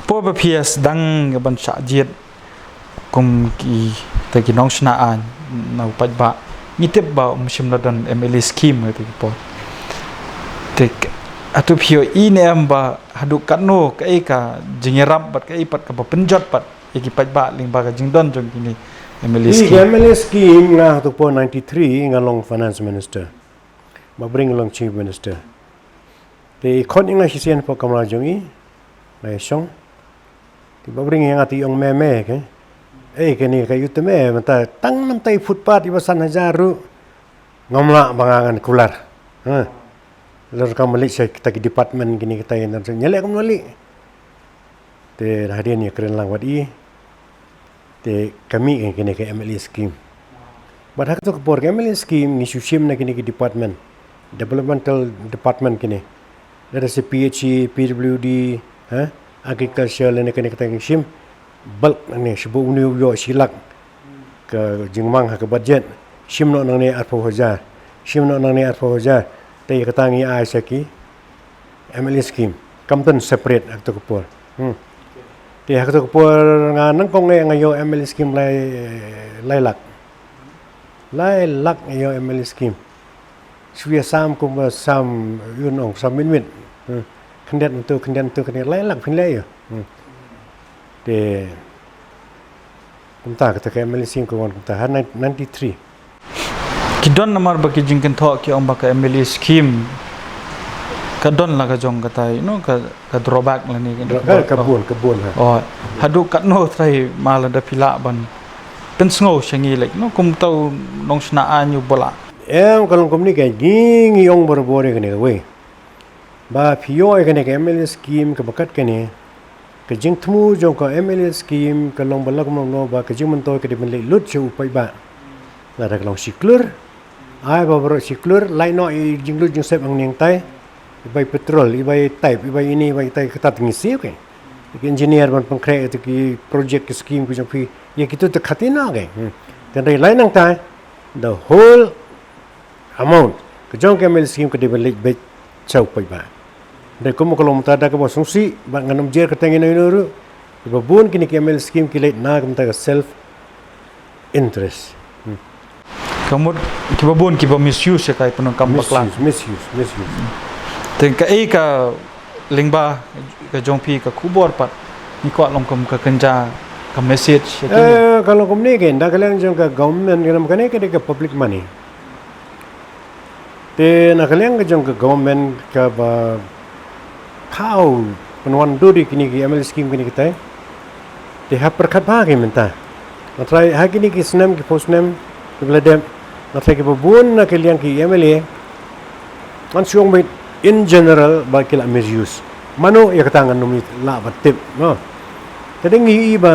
po ba PS dang ban sha jet kum ki ta ki nong shnaan na upat ba ngitip ba shim ladan MLA scheme ti po tek atu phio inem ba hadu kanno kai ka jingeram bat kai pat ka penjot pat iki pat ba lyngba ka jingdon jong kini MLA scheme nga tu po 93 ngalong finance minister ba bring along chief minister te kon inga hisian po kamra jongi na song ti ba bring nga ti yong meme ke kini kayu teme mata tang nam tai footpath ibasan hajaru ngomla bangangan kular lor kamali sa kita ki department kini kita yang nyale kamali te hadian ya keren lang wadi te kami kini ke MLA scheme badak tu kepor MLA scheme ni sushim na kini ki department developmental department kini dari si PHE PWD agriculture ni kini kita shim bulk ni sebu uni yo silak ke jingmang ha ke budget shim no nang ni arpo hoja shim no nang ni arpo hoja te katangi ai saki MLA scheme kamton separate ak to kepor te hak to kepor nga nang kong ngayo MLA scheme lai lak ngayo MLA scheme suya sam kum sam yun ong sam min kendet tu lai lak phin lai yo te kumta kata ke MLA scheme ko kumta 93 kidon namar baki jingken tho ki ong baka MLA scheme kadon la ka jong katai no ka drawback la ni kebun oh hadu katno trai mala da pila ban pen sngo shangi lek no kum tau nong sna anyu bola kalau kum ni ke ging yong bor-bor ke ni we ba phio ke ni ke MLA scheme ke bakat ke ni ke jing thmu jong ka MLA scheme ka long balak mong no ba ke jing man to ke de le lut chu pai ba la da long siklur ai ba bro siklur lai no i jing lut jing sep ang ning tai ibai petrol ibai type ibai ini ibai tai kata ngisi ke engineer ban pangkre itu ki project scheme ku jong phi ye kitu te khatina ke dan rai lai nang tai the whole amount ke jong ke MLA scheme ke de le be chau pai ba de komo kolom ta da ke bo sungsi ba nganam jer ke tengin ru ba bun kini ke MLA scheme ki le na kam ta self interest kamut ki babon ki ba misuse kai punong kam baklang misuse ten ka ka lyngba ka jongpi ka kubor pat ni ko long kam ka kenja ka message kalau kom ni ke nda kalian jong ka government kam kane ke de public money te na kalian ke jong ka government ka ba kau penwan duri kini ki MLA scheme kini kita te ha perkat ba ke minta matrai ha kini ki snam ki post name beladem matrai ke babun na kalian ki MLA man siong mit in general ba kila misuse mano ya katangan numi la batip no tadi ngi ba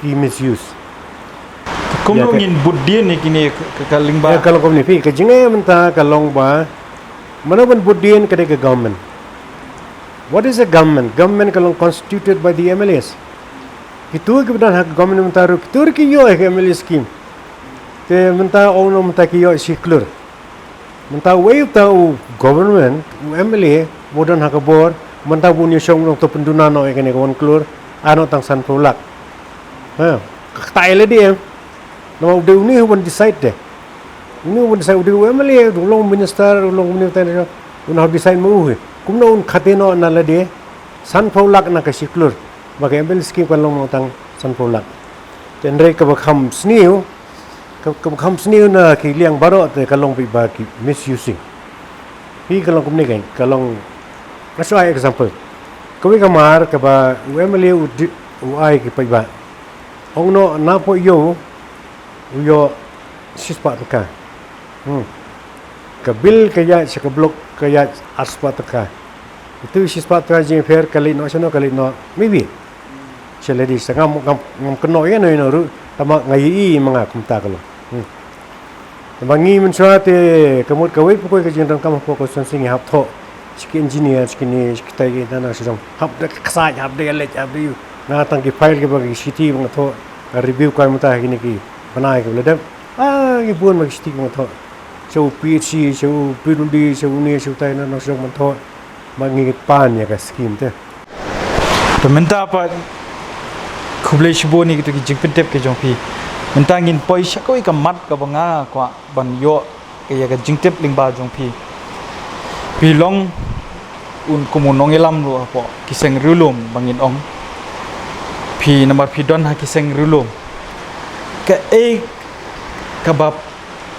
ki misuse kumno ngin buddin ni kini ka lyngba kalau kom ni fi ka jinga menta ka long ba mano ban buddin ka de government. What is a government? Government kalong constituted by the MLAs. Kitu ke bedan hak government mentaru kitu ki yo ke MLA scheme. Te menta ono menta ki yo siklur. Menta way ta government MLA modern hak bor menta bunyo syong nong to penduna no ke ne kon klur ano tang san prolak. Tai le dia. No de uni won decide de. Uni won decide de MLA long minister long minister un have decide mu kumno un khateno na la de san prolak na ka siklur. Bagi MLA scheme kan long tang san prolak. Ten re ka bakham sniu kam sniu na ki liang baro te kalong pi ba ki misusing hi kalong kum ni kai kalong let's try example kami kamar ka ba MLA ai ki pai ba ong no na po yo sispa ka ka bil kaya sa ka blok kaya aspa ka itu sispa ka jing fair kali no maybe seledi sangam keno ya no ru tama ngai mga kumta kalo bangi mensuate kemut kawai pukoi ke jindang kam pokok sensing hap tho skin engineer skin kita kita na sidang hap de ksa hap de le hap de na tang ki file ke bagi city bang tho review kai muta ki ni ki banai ke le ki bun bagi city bang tho so PhD so PhD so ni so tai na sidang man tho bangi pan ya ka scheme te Ka Mynta apa khublei shibo ni gitu ki jingpin tep ke jong pi Mynta ngin poi shakoi ka mat ka banga kwa ban yo ke ya ka jingtep lyngba jong pi long un kumu nongïalam lu apo ki seng riewlum bangin ong pi nomor pi don ha ki seng riewlum ka ka bab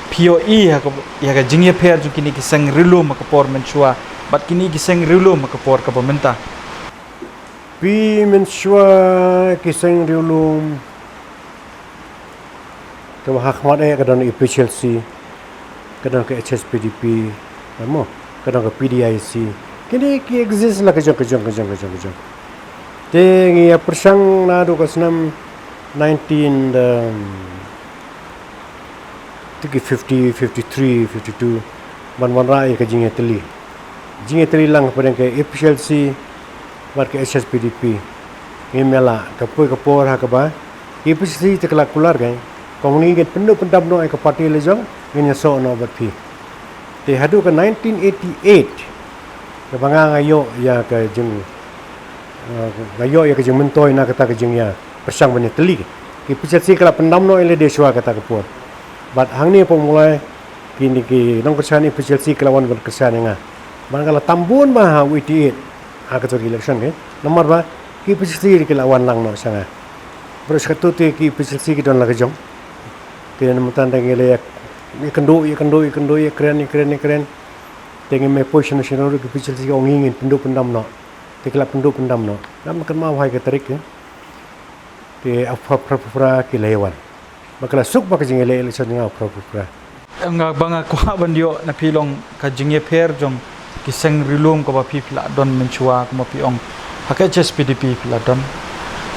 POE ha ka ya ka jingye pher ju kini ki seng riewlum ka por menchua bat kini ki seng riewlum ka por ka Mynta pi menchua ki seng riewlum ka hakmat ka don PCLC ka don ka HSPDP amo ka don ka PDIC kini ki exist la ka jong te ngi persang na do ka snam 19 tiki 50 53 52 ban rai ka jingye teli lang pa ka PCLC bat ka HSPDP ngimela ka poi ka por ha ka ba PCLC te kala kular ga kong ngi pendu pendam no ka parti le jong ngi so no bat pi te hadu ka 1988 ka banga ngayo ya ka jing ngayo ya ka jing mentoi na kata ka jing ya persang bani teli ki PCLC kala pendam no ele deswa kata ka por bat hang ni pemulai kini ki nong kesani PCLC kelawan ban kesani nga ban kala tambun ba ha 88 ha ka to election ke nomor ba ki PCLC kelawan lang no sanga terus katu te ki PCLC ki don la ka jong te nam tan dang ele kendo keren dengan me position nasional ke PCLC ong ingin pendam no te kala pendam no nam kan mau hai ke tarik ke te apa ki lewan bakala suk baka jing ele election nga pra nga banga kwa bandio na pilong ka jingye pher jong ki seng riewlum ko ba pi pla don menchua ko ma pi ong ha ka HSPDP pla don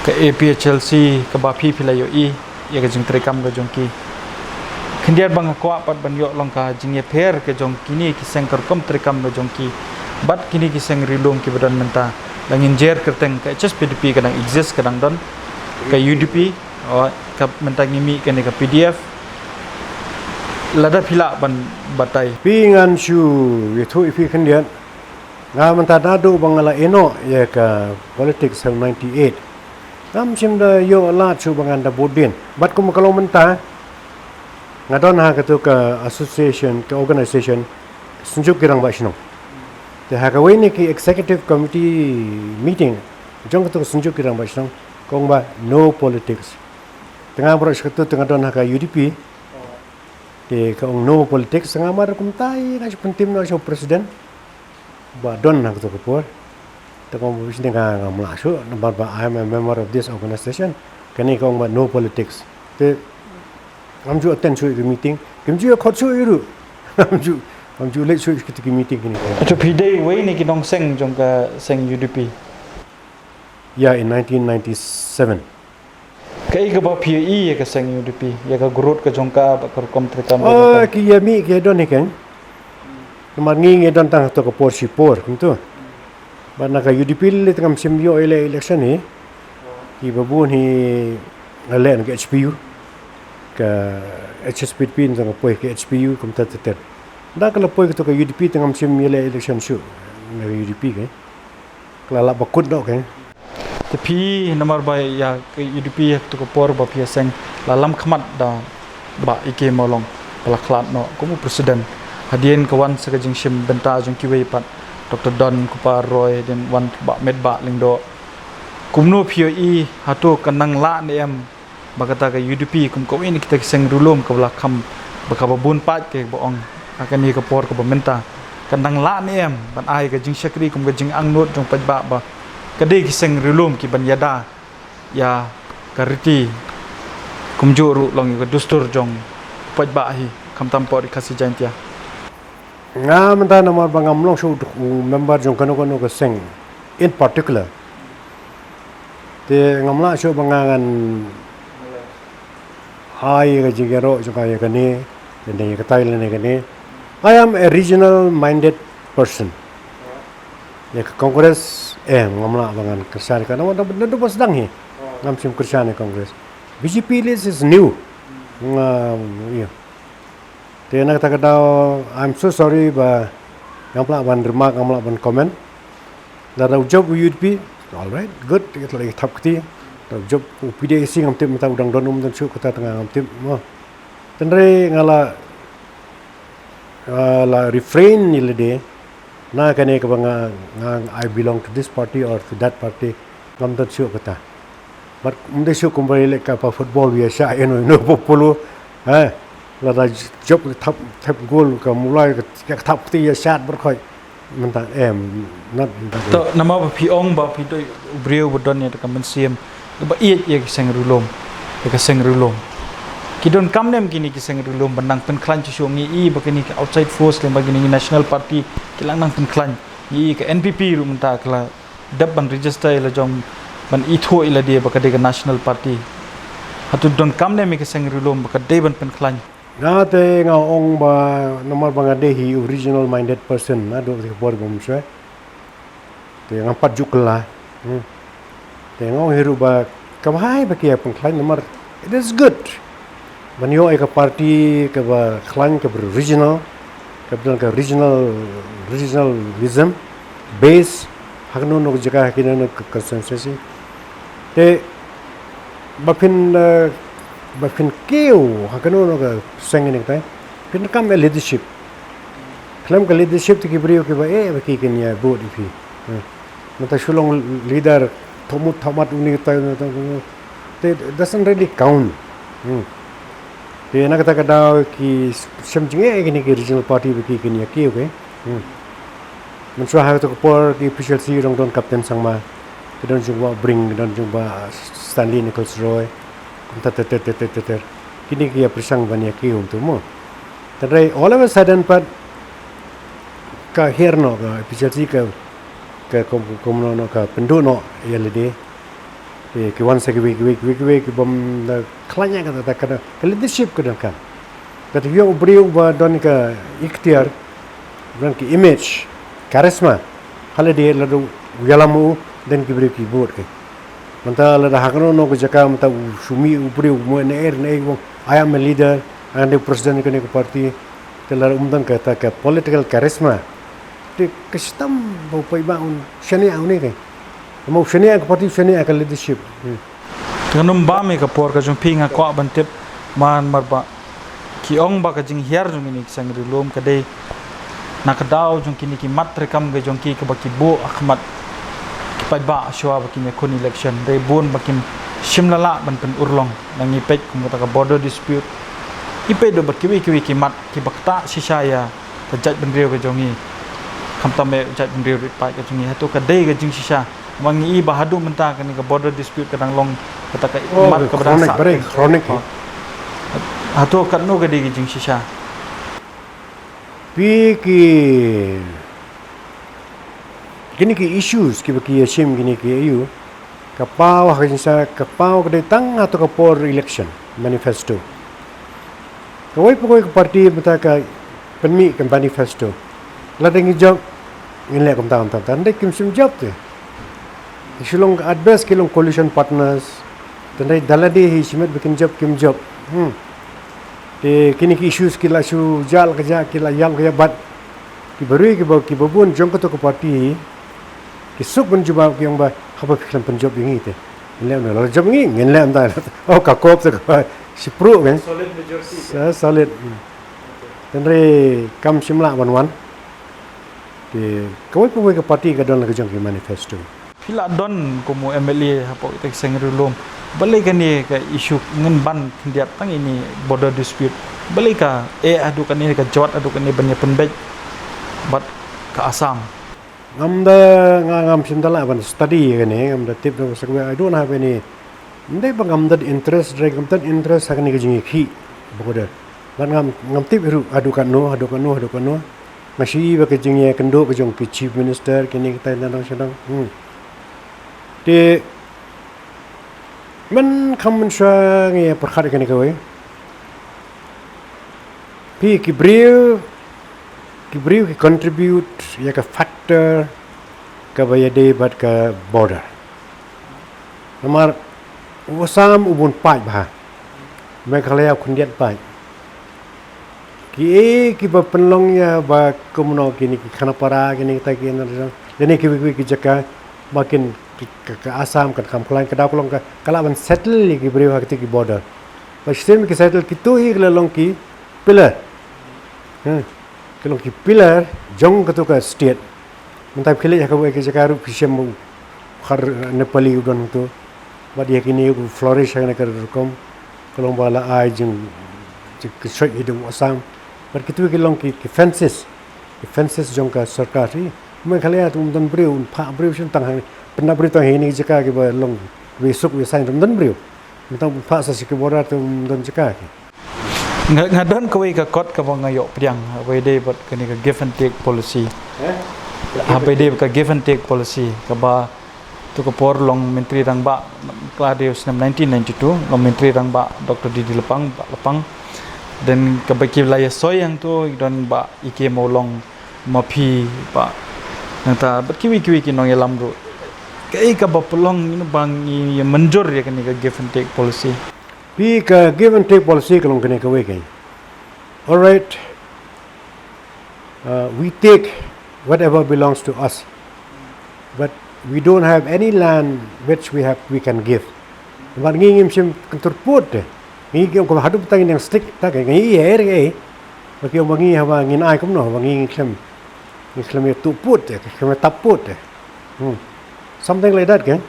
ka APHLC ka ba pi pla yo ya ka jing trekam ga jong ki khindiar banga kwa pat bandio long ka jingye pher ke jong kini ki seng kar kom trekam ga jong ki bat kini ki seng riewlum ki badan Mynta langin jer kerteng ka HSPDP kadang exist kadang don ka UDP o ka Mynta ngimi kene ka PDF lada pila ban batai pingan shu itu ifi kendian nga Mynta dadu bangala eno ya ka politics 98 nam simda yo la chu bangan da bodin bat kum kalau Mynta ngadon ha ka tu ka association ka organization sunjuk kirang ba shino te ha ka weni ki executive committee meeting jong ka tu sunjuk kirang ba shino kong ba no politics tengah beros ka tu tengah don ha ka UDP te ka no politics tengah mar kum tai na pentim no so presiden ba don nak to ko te ko bis dengan ngamla so number ba I am a member of this organization kani ko ba no politics te amju attend so the meeting kimju ko so iru amju le so ki meeting kini to pidai we ni ki dong seng jong ka seng UDP ya in 1997 kai ga ba PE ya ka seng UDP ya ka growth ka jong ka ba kar kom trekam oh ki ya mi ke don ni kan kemar ngi don tang to ko por si por kuntu ba na ka UDP le tangam simbio ele election ni ki babu ni ngalen ke HPU ka HSPDP tang poi ke HPU kum ta ter da kala poi to ka UDP tangam sim ele election shu na UDP ke kala ba kut do ke tapi nomor ba ya ke UDP to ko por ba pia seng lalam khmat da ba ike molong pala khlat no ko presiden hadien kawan sa jing sim benta jong kiwe pat Dr Don Kupar Roy den wan ba med ba lingdo kumno POE hatu kanang la ne em bagata ka UDP kum ko ini kita seng riewlum ka belakam baka babun pat ke boong akan ni ka por ka Mynta kanang la ne em ban ai ka jing sakri kum ka jing angnot jong paj ba kadai ki seng riewlum ki ban yada ya kariti kumjuru long ka dustur jong paj ba hi kam tam por kasi jantia nga Mynta nomor bangam long so member jong kano ka seng in particular te ngamla so bangangan hai ga jigero jong ka yakani den ka Thailand ne I am a regional minded person ya Congress ngamla bangan kersan kana wada bedu pas dang hi ngam sim kersan Congress BJP list is new ya te nak ta kada I'm so sorry ba ngamla ban remark ngamla ban comment da job UDP alright, good. Kita lagi thap keti. Job PDAC ngam tip mata udang don dan syuk kata tengah ngam tip. Tenre ngala la refrain ni lede. Na kane ke banga I belong to this party or to that party. Ngam dan syuk kata. But mde syuk kumbali lek apa football biasa no popolo. La job thap goal ka mulai ka thap keti ya shot berkhoi. Mentang not to nama ba pi ong ba pi doi breu bodon ya ka men siam ba iet ye seng riewlum ka seng riewlum ki don kam nem kini ki seng riewlum benang pen khlaiñ chu ngi I ba kini ka outside force le ba kini national party ki lang nang pen khlaiñ I ka NPP ru menta kala dab ban register la jong ban I tho ila dia ba ka de national party hatu don kam nem ki seng riewlum ba ka de ban pen khlaiñ na te nga ong ba nomor banga dehi original minded person na do ke bor bom swe te nga pat jukla te nga hiru ba kamhai ba kia pun khlaiñ nomor it is good ban yo ka party ka ba khlaiñ ka original ka regionalism base hagno no jaga hakina no consensus te ba fin keu hakano no ka seng ni tai fin kam leadership klam ka leadership ti kibrio ke ba ba ki ken ya board ifi mata shulong leader thomut thamat uni tai no te doesn't really count te na kata kada ki samjinge ni ki regional party ba ki ken ya keu ke man so ha to por ki official si rong don captain sangma don jungwa bring don jungwa Stanley Nichols Roy kini kia prisang banyak kium tu mo. Tapi all of a sudden pat ka herno ka episode ka komno no ka pendu no yalide ki once a week bom da khlaiñ ka ka leadership ka kan. Kata yo brio ba don ka ikhtiar don ki image charisma halide ladu yalamu dan ki brio ki board ke. Manta la hakano no ko jaka manta sumi upri mo ne I am a leader and the president ko ne ko party telar umdan kata ka political charisma te kastam bo pai ba un shani aune ke mo shani ka party shani ka leadership kanum ba me ka por ka jong pinga ko ban tip man marba ki ong ba ka jing hiar jong ni sang riewlum ka de nakadaw jong kini ki matre kam ga jong ki ka ba ki bo ahmad ba shwa bakin yakun election day bun bakin shimlala ban pen urlong nang ipek kumata ka border dispute ipe do bakiwi ki mat ki bakta sisaya ka jaj ban rieu ka jongi kamta me jaj ban rieu pa ka jongi hatu ka dei ka jing sisa wangi I bahadu menta ka ni ka border dispute ka dang long kata ka mat ka badang sa chronic hatu ka no ka dei ka jing sisa kini ki issues ki baki shim kini ki ayu kapau hakisa kapau ke tang atau kapor election manifesto kawai pokoi parti bata ka penmi kan manifesto ladang job ngile kam tam ndek kim sim job te shulong advice kilong coalition partners tandai dalade hi simet bikin job kim job te kini ki issues ki la shu jal ka ja ki la yal ka bat ki baru ki babun jong ko parti ki suk ban jubab ki yang ba khaba fikran penjob yang ite ngile no job ngi ngile am da ka kop se ka sipru kan solid majority solid tenre kam simla wan ke kawai poi ka party ka don ka jong ki manifesto pila don ko mo MLA hapo tek seng riewlum balai kan ni ka isu ngen ban kendiat tang ini border dispute balai ka adu kan ni ka jawat adu kan ni ban penbej bat ka Assam ngam simdala ban study kan ni ngam da tip no sakwe I don't have any ndai bang ngam that interest sakni ka jingi khi bokoda ban ngam tip ru adu kan no masih ba ka jingi kendo ka jong ki chief minister kini kita nang sedang te man kam sha nge perkhat kan ka we pi ki brio ki contribute ya ka factor ka bayade bat ka border namar wasam ubun pai ba me khalaya khundiat pai ki ba penlong ya ba komuno kini ki khanapara kini ta ki na dene ki jaka makin ke Assam kan kam khlaiñ ka daw ka kalaban settle ki beriu hakti ki border ba sistem ki settle ki tu hi long ki pillar ke long ki pillar jong ka tu ka state mentai khile ka ke jakaru pisem khar nepali udon tu ba dia kini flourish hang ka kom kalong bala ai jing ke straight hidung Assam bar kitu ki long ki fences jong ka sarkar hi मैं खाली आ तुम दन ब्रियो फा ब्रियो शन तंग पन्ना ब्रियो तो है नहीं जका के बा लोंग वे सुक वे साइन तुम दन ब्रियो मतलब फा सा सिक बोरा तुम दन जका के ngadon ko ka kot ka bang ayo priang we de but kani ka give and take policy be de ka give and take policy ka ba tu ko por long menteri rang ba Claudius 1992 long menteri rang ba Dr. Didi Lepang dan ka ba ki wilayah soyang tu don ba ike mo long mapi ba nanta berkiwi ki nongïalam ru kai ka bapulong ni bang i menjur ya kan ka give and take policy pi ka give and take policy kalong kene ka we kai all right we take whatever belongs to us but we don't have any land which we can give but ngim sim kantur put ngi ko hadu tang yang stick ta kai ngi er kai ba ki ngi ha ba ngin ai kum no ba ngi klem Islamia tu put, Islamia taput, something like that, kan?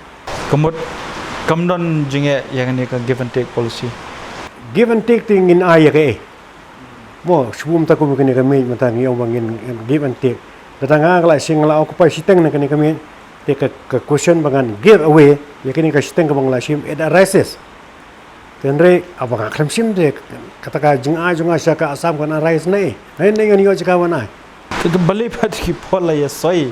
Kamdon jinge yang ni ka give and take policy. Give and take thing in ayah ke? Mo, sebelum tak kau kena kami matang yang bangin give and take. Datang agak sing la occupy siteng nak kena kami. Take a question bangan give away. Ya kini ka siteng ka bangla sim it arises. Tenre abang akram sim de kata jeng Sha Ka Assam kan arise nai. Ai nai ngani yo cakawan ai. Itu balik pada ki pola ya soy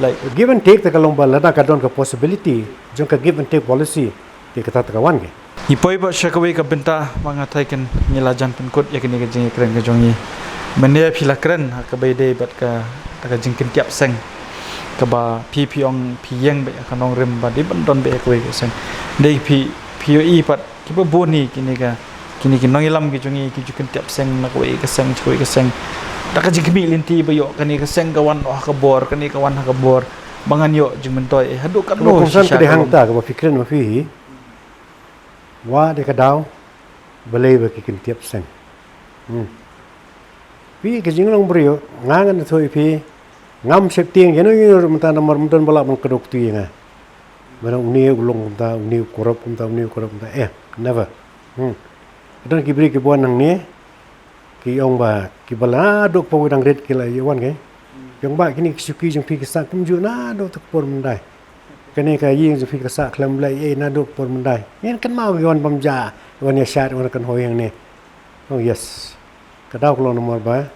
like give and take tak kalong bala ka don ka possibility jong ka give and take policy di kata kawan ke ipoi ba Sha Ka Mynta mangatai kan nilajan penkut ya kini ka jing keren ka jongi mene phila keren ka bai de bat ka jing kin tiap seng ka ba piong pieng be ka nong rem ba di bandon be ka seng dei POE pat ki ba boni kini ki nongïalam ki jongi ki jukin tiap seng na ka seng Daka jigmi linti bayo kani ka seng kawan ka bor kani kawan ka bor bangan yo jing mentoy hadu ka no Kung ka hang ta ka fikrin ma fi wa de ka daw balay ba kikin tiap seng pi ka jing long brio ngangan thoi pi ngam sep tieng yano yo mata namar mton bala man kadok tu nga mana uni ulong ta uni korop ta never dan ki bri ki bon nang ni ki ong ba ki bala dok pa wedang red ki la yawan ke yang ba kini suki jeng pi kesak kum ju na do tak por mendai kene ka ying jeng pi kesak klam lai na dok por mendai yen kan mau yawan bamja wan ya syat wan kan hoyang ni oh yes ka daw ko nomor ba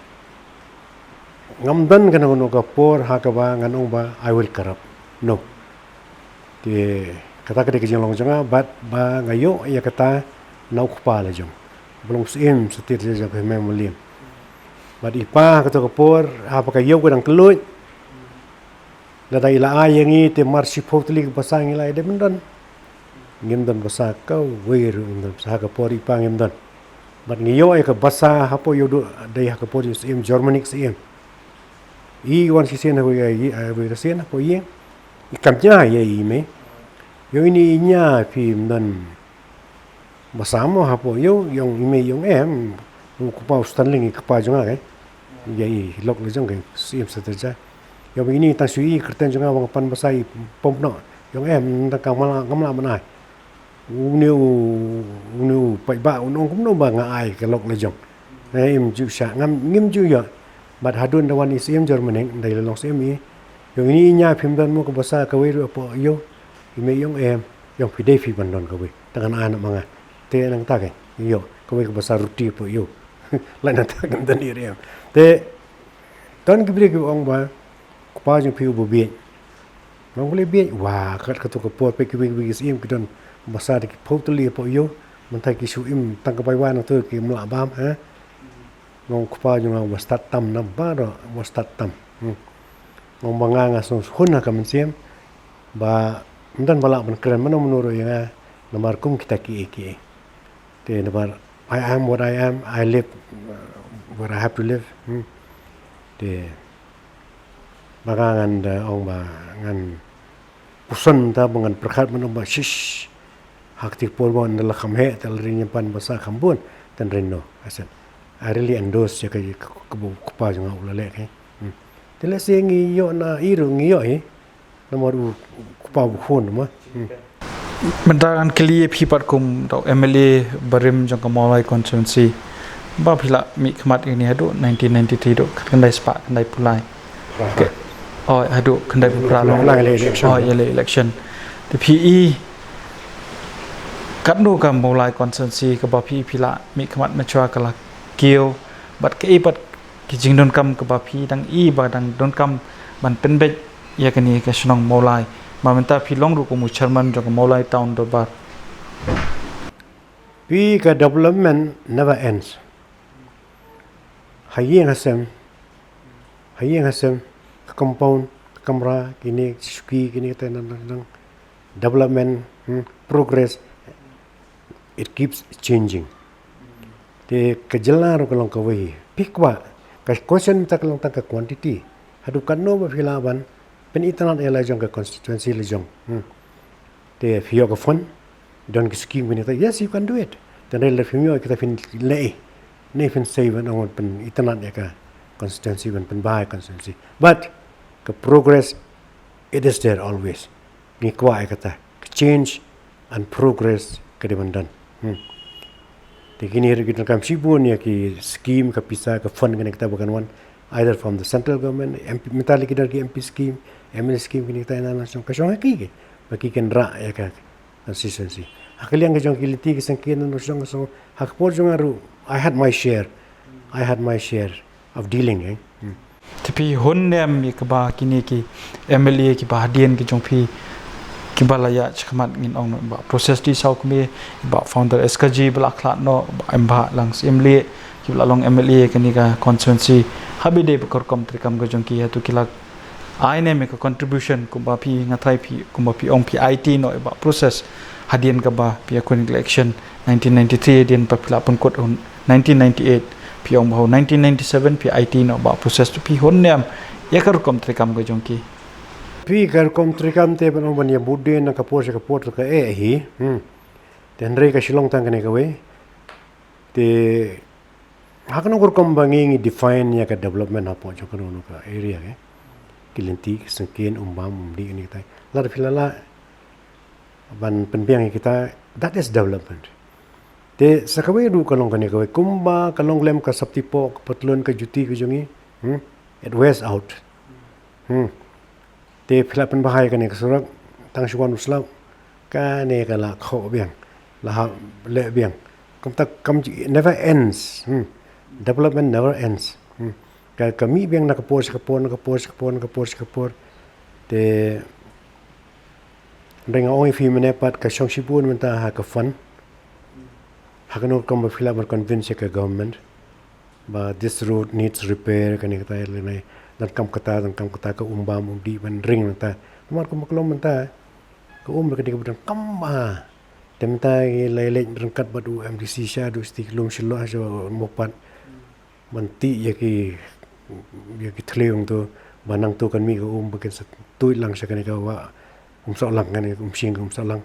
ngam dan kan no ka por ha ka ba ngan ong ba I will corrupt no ti kata ka de jeng long janga bat ba ngayo ya kata nau kpa la jong belum sim setir saja ke memolim bad ipa kata kapor apa ka yau kadang kelut la dai la ai ngi te marsi potli pasang ila de mendan ngim dan basa kau wir dan sa ka por ipa ngim dan bad ngi yo ai ka basa hapo yo do dai ha ka por sim germanic sim i wan si sen ho ai we sen po yin ikam nya ye me yo ini nya pi dan Masamo hapo yo yung ime yung ku pa stanling ka pa jonga ke yai lok le jong ke sim sa terja yo ini ta sui kerten jonga wang pan basai pom no yung ta ka mala ngamla manai unu pai ba unong kum no ba nga ai ka lok le jong em ju sha ngim ju yo bat hadun da wan is Germany dai le long sim yo ini nya phim dan mo ko basa ka we ro po yo ime yung yung pidei fi bandon ka we tangan anak manga te nang ta ke yo ko me besar ruti po yo la na ta kan dan ire te tan ki bre ki ong ba ko pa jing piu bu bi nong le bi wa khat ka to ko pot pe ki bi sim ki don besar ki potli po yo man ta ki su im tang ka bai wa na to ki mla bam ha nong ko pa jing wa start tam na ba ro wa start tam nong banga nga so hun na ka man sim ba dan bala man keren man menuro ya nomor kum kita ki te nomor I am what I am, I live where I have to live te bagangan ong ba ngan pusan ta bangan perkhat man ba shish hak ti por bon la kham he tal rin pan basa kham bun tan rin no asan I really endorse ya ka pa jang ula le ke tele se ngi yo na iru ngi yo nomor pa bu khon ma Mendakan kali pipat kum tau MLA Barim jong Kamalai constituency ba pila mi khmat ini hadu 1993 do kandai spa kandai pulai oh hadu kandai pura long oh election the PE kat nu kam Kamalai constituency ka ba PE pila mi khmat machwa kala kio bat ke bat ki jing don kam ka ba PE dang ba dang don kam ban penbet ya kani ka snong Kamalai Ka Mynta pilong ru kumu chairman jong Kamalai town do bar Pi ka development never ends hayeng hasem compound kamra kini suki kini tan development progress it keeps changing te kajala ro kalong ka wi pikwa ka question ta kalong ta ka quantity hadu kanno ba filaban pen itanan ela jong ka constituency le jong te fio ka fon don ki scheme ni ta yes you can do it then le fio ka fin le ne fin save on pen itanan ka constituency pen bai constituency but the progress it is there always ni kwa kata change and progress kadibandan te kini kita kam sibun ya ki scheme ka pisa ka fund kena kita bukan one either from the central government MP mentali kita ki MP scheme ML scheme kini kita na langsung ka song ki bagi kan ra ya ka consistency akali ang jong kiliti ki sangkin no song so hakpor jong aru I had my share of dealing tapi honnem mi ka ba kini ki MLA ki ba dien ki jong phi ki balaya chkhmat ngin ong ba process di sau kmi ba founder SKG bla khlat no ba langs MLA ki bla long MLA kani ka constituency habide bakor kom trikam ga jong ki hatu kilak aine me ka contribution ku ba phi ngathai phi ku ba phi ong phi IT no ba process hadien ka ba phi kun election 1993 dien pa pila pun kot 1998 phi ong ba 1997 phi IT no ba process tu phi honnem yakar kom trikam ga jong ki pi kar kom trikam te ban ban ya budde na kapor ka hi ten re ka shilong tang ne ka we te hakno kur kom bangi define ya ka development apo jo kono no ka area ke kilinti sengken umbam umdi ni tai lar filala ban penbiang kita that is development te sakawe du kalong ka ne ka we kumba kalong lem ka saptipo patlon ka juti ka jongi it wears out te philapan bahai kan eksurak tang shwan uslau ka ne ka la kho biang la ha le biang kam never ends development never ends ka kami biang na kapor te ringa oi fi mene pat ka shong shibun menta ha ka fun ha kan kam philapan convince ka government but this road needs repair kan ka le nai dan kam kata ka umbam umdi ban ring ta mar ko maklom menta ko ka dik budan kamba temta lele rengkat badu MDC sha du stiklum shilo aja mopat manti ya ki tleung to banang to kan mi ko bakin sa tuit lang sa kan ka wa so lang kan sing so lang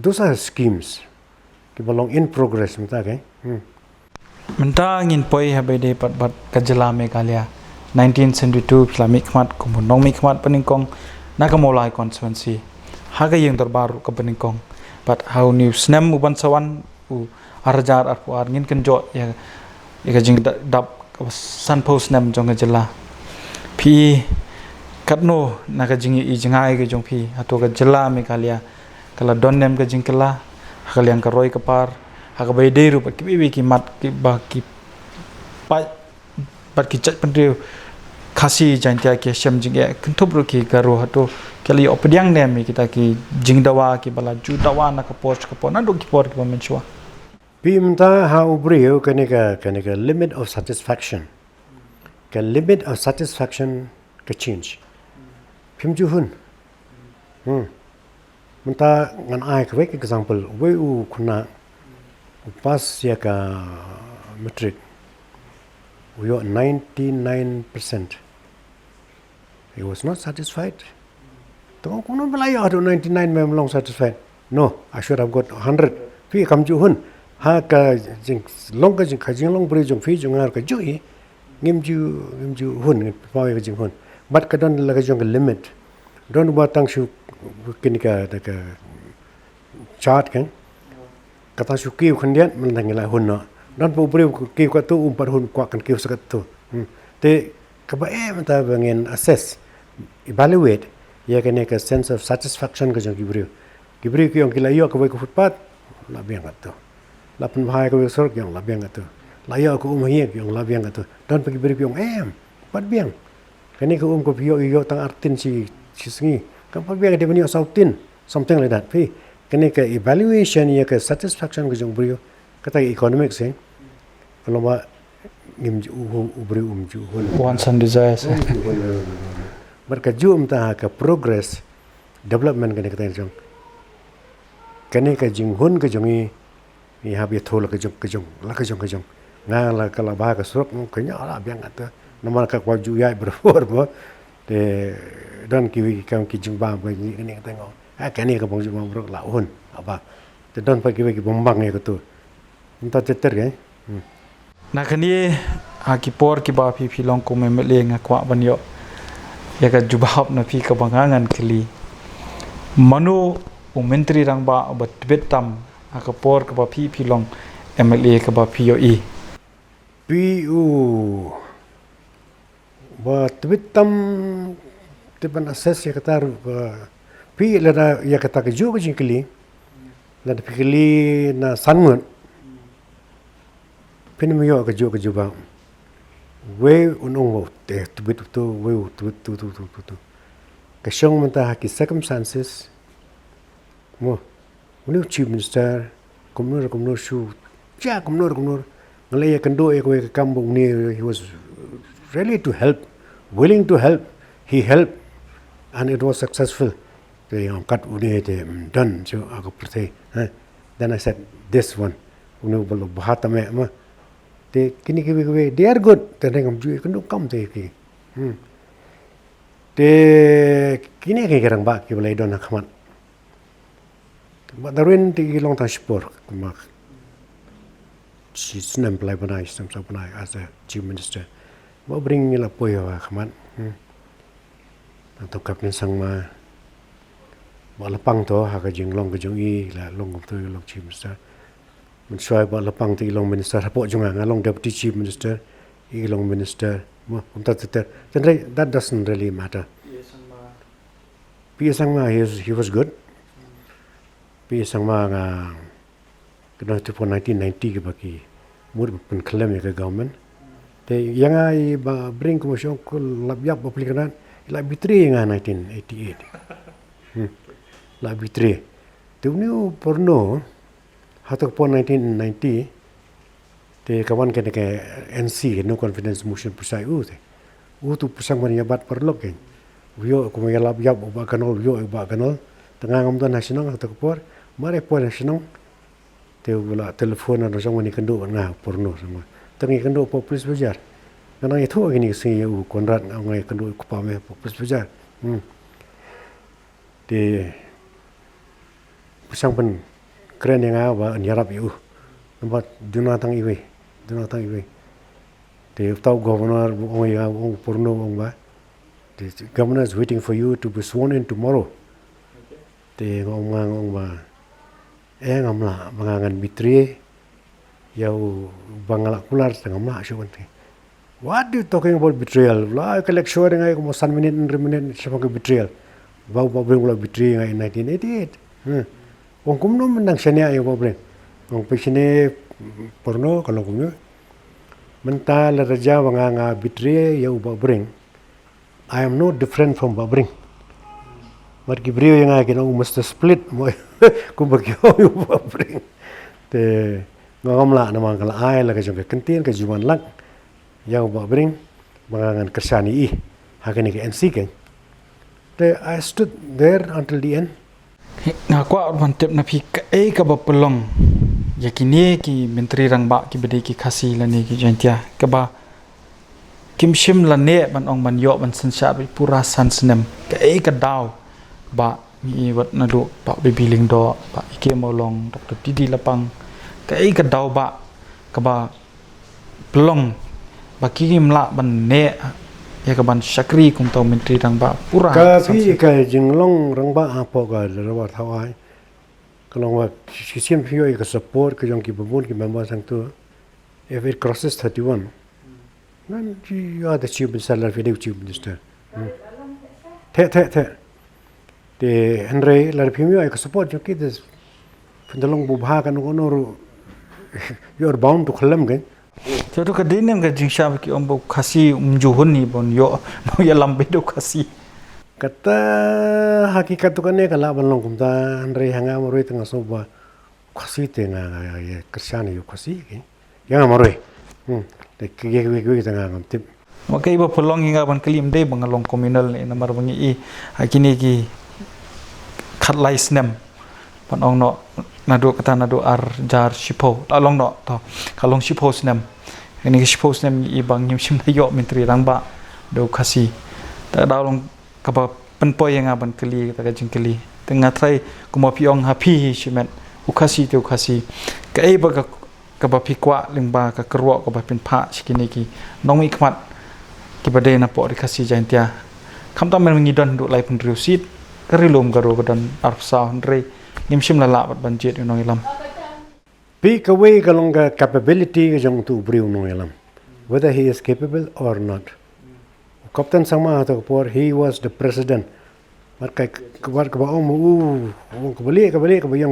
those are schemes ki belong in progress menta ke Menta ngin poi habede pat kajala Meghalaya 1972 Islamic khmat kum nong mi khmat paningkong nakamolai constituency haga yang terbaru ke paningkong but how new snem uban sawan u arjar arpuar ngin kenjo ya ka jing dap san post nem jong kajala pi katno naga jing I jingai ke jong pi ato kajala Meghalaya kala don nem ka jing kala hakaliang ka roi ka par hak bai dei ru ki bi ki mat ki ba ki pat ki chat pendeu khasi jantia ke shem jing ya kentup ru ki garo hato kali opdiang ne mi kita ki jing dawa ki bala ju dawa na ka post ka pona do ki por ki menchwa pimta ha ubrio kanika limit of satisfaction ka change pim ju hun menta ngan ai ka wek example we u kuna pas ya ka metric we got 99%. He was not satisfied. Tengok kuno belaya tu 99 memang long satisfied. No, I should have got 100. Fi kam ju hun. Ha ka jing long ka jing khajing long bri jong fi jong ngar ka ju I ngim ju hun pa ka jing hun. But ka don la ka jong limit. Don ba tang shu kini ka chart kan. Kata shu kiu khandian man tang la hun no. Don bu bri kiu ka tu par hun kwa kan kiu sakat tu. Te ka ba ta bangen assess evaluate ya kene ka sense of satisfaction ka jong Gibri ki yong kila yo ka ko footpath la biang tu. La pun bhai ko sor yong la biang tu. La yo ko hiek yong la biang tu. Don pa gibri yong pat biang. Kani ko ko yo tang artin si singi. Ka pat biang de bani sautin something like that. Pi kani ka evaluation ya ka satisfaction ko jong brio kata economics kalau ma ngim ubri ju wants and desires. Berkajum ta ka progress development kani kata jong kani ka jing hun ka jongi ni ha bi thol ka jong nga la ka la ba ka srok ka nya la biang ata nama ka kwa ju yai berfor bo te don ki kam ki jing ba ba ni kani ka ngo ha kani ka bong ju bong la hun apa te don pa ki bong bang ni ka tu nta teter ke Na kani hakipor ki ba pi long ko me le nga kwa ban yo ya ka jubab na pi ka bangangan kili manu menteri rang ba bat betam akapor ka ba pi long MLA ka ba POE PU ba betam teban assess ya kata pi la ya kata ka ju ka kili la kili na sanmun pinamiyo ka ju ba we unong te tubit tu we tu ka shong manta ki circumstances mo uni chief minister komnor shu ja komnor ngalaya kando e ko kambo ni he was ready to help willing to help he helped and it was successful they cut uni te done so ako prate then I said this one uni bolo bahata me ma te kini ki they are good te ngam ju kando kam te ki te kini ki garang ba ki balai don khamat but the rain ti long ta sport kuma she's an employee as a chief minister mo bring la poyo khamat to kap ni sang ma ba la pang to ha ka jing long ka jong I la long ko to long chief minister mình xoay ba la pang ti long minister ha po jong nga long deputy chief minister I long minister mo ta that doesn't really matter P sang ma he was good P sang ma nga kena tu 1990 ke baki mur pen claim ke government te yang ai ba bring commission ko labyap aplikanan la bitri nga 1988 la bitri tu ni porno hatok po 1990 te kawan ke NC no confidence motion persai te tu persang man yabat perlok ke yo ko ya labyap ba kanol yo ba kanol tengah ngam dan nasional hatok por mare po nasional te wala telefon na jong ni kendo nga porno sama tangi kendo po police bajar nang itu gini sing u konrad ngai kendo ku pa me po police bajar te pusang pen keren yang ba nyarap yu nampak dunatang iwe te tau governor ong ya ong porno ong ba the governor is waiting for you to be sworn in tomorrow te ngong ba ngamla mangangan bitri yau bangala kular ngamla syuante what are you talking about betrayal la collection ngai ko 1 minute 2 minute siapa ke betrayal bau bring la betray ngai 1988 wong kumno menang senia yo bring wong pesine porno kalau kumno mental raja wanganga betray yau bring I am no different from bring Mat Gibrio yang akin ang must split mo kung bagyo yung babring te ngamla naman kala ay la ka jong kantin ka juman lang yang babring mangangan kersani hakan ke NC kan te I stood there until the end na kwa mantep na pi ka ba pelong yakini ki menteri rang ba ki bede ki khasi la ni ki jantia ka ba kim shim la ne man ong man yo man san sha pura san snem ka daw ba mi wat na do ba bibiling do ba ike mo long Dr. Didi lapang ka ai ka daw ba ka ba pelong ba ki mla ban ne ya ka ban syakri kum tau menteri rang ba pura ka pi ka jinglong rang ba apo ka rawa thawai kalau wa sisiam pio ka support ka jong ki babun ki member sang tu if it crosses 31 then you are the chief minister la fi chief minister the de Henry la pio ka support jong ki des pendalong bubha kan ngono you are bound to khalam kan so to ka dinem ka jing sha ki ombo khasi umjuhun ni bon yo nongïalam bedo khasi kata hakikat tu kan ne kala balong kumta Henry hanga moroi tengah soba khasi tengah ya kersan yo khasi ki yang moroi de ke tengah ngam tip makai ba pelong hinga ban kelim de bangalong komunal ni namar bangi i hakini ki khlaiñ snem pan ong no nado kata nado ar jar shipo along no to kalong shipo snem ini shipo snem i bang nyim sim yo menteri rangba do khasi ta dalong ka ba penpoy yang aban keli ta jing keli tengah trai kuma piong happy shimet ukhasi te ukhasi ka e ba ka ba pikwa lyngba ka kerwo ka ba pin pha sikini ki nong ikmat ki bade na po khasi jantia kham ta men ngidon do lai pun riusit ka riewlum ka ro ka dan arsa Henry nim sim lala bat banjit nongïalam pick away kalong ka capability ka jong tu briu nongïalam whether he is capable or not Captain sama atau por he was the president markai kabar ka baong mu ka bayang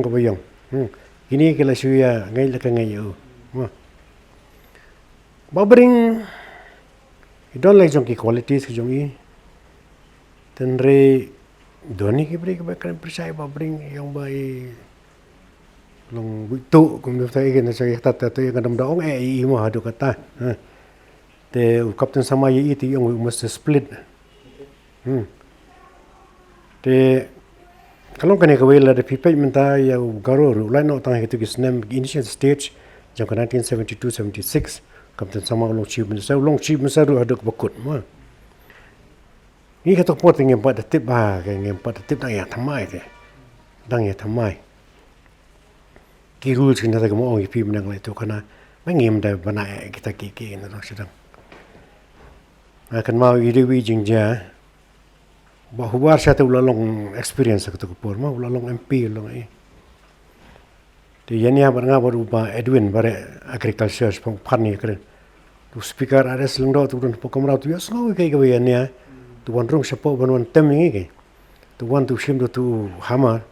ini kala suya ngai la ka ngai yo ba bring you don't like jong ki qualities ka jong i tenre doni ki bring ba kan percaya ba bring yang bai long tu kum do tai gen sa ta yang kadam daong i mo hadu kata the captain sama ye iti yung we must split the kalong kani ka wela the people menta ya garo ru lai no tang hitu kisnem initial stage jam 1972-76 captain sama long chief minister ru haduk bakut ma ni ka tok pot ngem pat tip ba ka ngem pat tip dang ya thamai te dang ya thamai ki rules kina ta mo ong pi menang lai to kana mangem da bana kita ki na ro sidang akan mau iri jingja bahwa saya tu ulalong experience aku tu kupur mau ulalong MP ulalong di yani apa ngapa rupa Edwin bare agriculture pang pani keren tu speaker ada selengdo tu dan pokomra tu ya semua kai kai yani ya tu wanrung siapa banwan tem ini kai tu wan tu sim tu hamar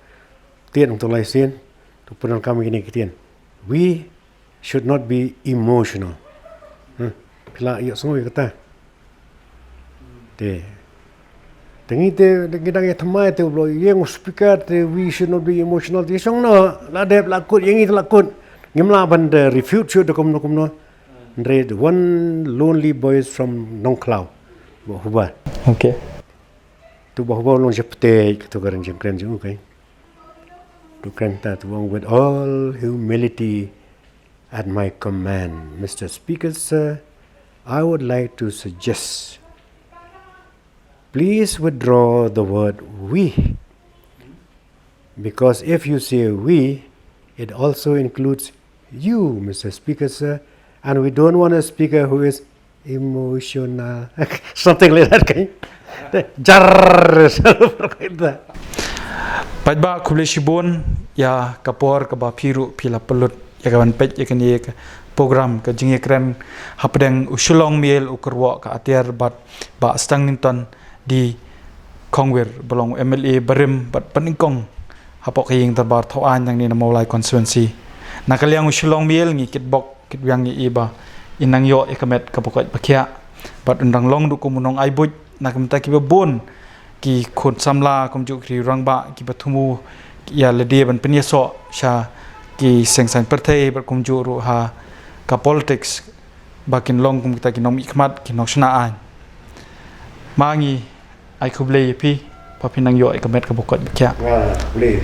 tian untuk laisen tu pernah kami ini kitian we should not be emotional kala ya semua kata tengi te kita yang thamai te blo yang speaker te we should not be emotional ti song no la dep lakut yang itu lakut ngimla ban the refute should kom no read one lonely boys from nongïalam bo huba okay tu bo huba long jepte tu garang jeng kren jeng okay tu kren ta tu with all humility at my command Mr. Speaker sir I would like to suggest please withdraw the word we because if you say we it also includes you Mr. Speaker sir and we don't want a speaker who is emotional something like that kan jar Padba kuleshibon ya kapor ka ba piru pila pelut ya kawan pet ya kani program ka jingi kren hapdeng usulong miel ukerwa ka atiar bat ba stang ninton di Khongwir belong MLA Barim bat peningkong hapok kaying terbar thawan yang ni na maulai constituency nakaliang usulong miel ngi kitbok kitwyang ni iba inang yo ekamet kapokot bakhya bat undang long du kumunong aibuj nakamta ki babon ki khot samla komju kri rangba ki bathumu ya lede ban penyeso sha ki sengsan perthai bat komju ru ha ka politics bakin long kum kita ki nom ikmat ki noksnaan mangi ai kublei pi papinang yo ekamet kapokot bakhya boleh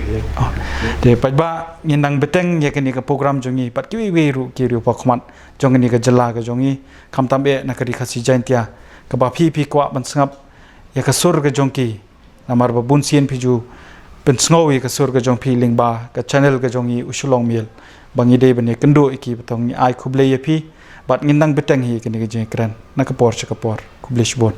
de pajba nginang beteng ya kini ka program jongi pat ki we ru ki ru pakmat jongni ka jala ka jongi kamtambe na kari khasi jaintia ka ba phi kwa ban sangap ya ka sur ka jongki namar ba bun sien phiju pen snowy ka sur ka jong phi lyngba ka channel ka jong i usulong mil bangi de bane kendo iki batong ai khuble ye phi bat ngin nang betang hi kini ka je kran na ka por cha ka por khublish bon